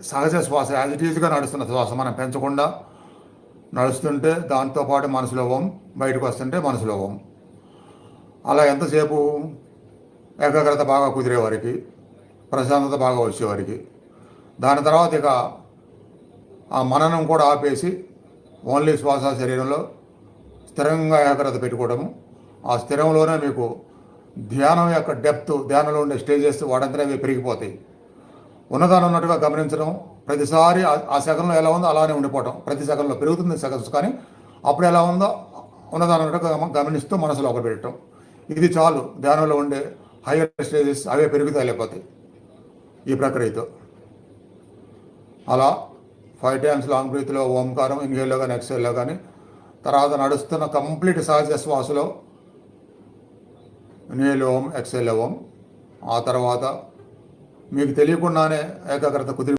సహజ శ్వాస as it ఈజ్గా నడుస్తున్న శ్వాస మనం పెంచకుండా నడుస్తుంటే దాంతోపాటు మనసులో ఓం, బయటకు వస్తుంటే మనసులో ఓం. అలా ఎంతసేపు ఏకాగ్రత బాగా కుదిరేవారికి, ప్రశాంతత బాగా వచ్చేవారికి. దాని తర్వాత ఇక ఆ మననం కూడా ఆపేసి ఓన్లీ శ్వాస శరీరంలో స్థిరంగా ఏకాగ్రత పెట్టుకోవడము. ఆ స్థిరంలోనే మీకు ధ్యానం యొక్క డెప్త్, ధ్యానంలో ఉండే స్టేజెస్ వాడంతనే అవి పెరిగిపోతాయి. ఉన్నదాన్ని ఉన్నట్టుగా గమనించడం, ప్రతిసారి ఆ సెకండ్లో ఎలా ఉందో అలానే ఉండిపోవటం. ప్రతి సెకండ్లో పెరుగుతుంది సెకండ్స్, కానీ అప్పుడు ఎలా ఉందో ఉన్నదాన్ని ఉన్నట్టుగా గమనిస్తూ మనసులో ఒక పెట్టడం. ఇది చాలు, ధ్యానంలో ఉండే హైయర్ స్టేజెస్ అవే పెరుగుతూ వెళ్ళిపోతాయి ఈ ప్రక్రియతో. అలా 5 times లాంగ్ బ్రీత్లో ఓంకారం ఇన్హేల్లో కానీ ఎక్స్హేల్లో కానీ, తర్వాత నడుస్తున్న కంప్లీట్ సహజ శ్వాసలో ఇన్హేల్ ఓం, ఎక్స్హేల్ ఓం. ఆ తర్వాత మీకు తెలియకుండానే ఏకాగ్రత కుదిరి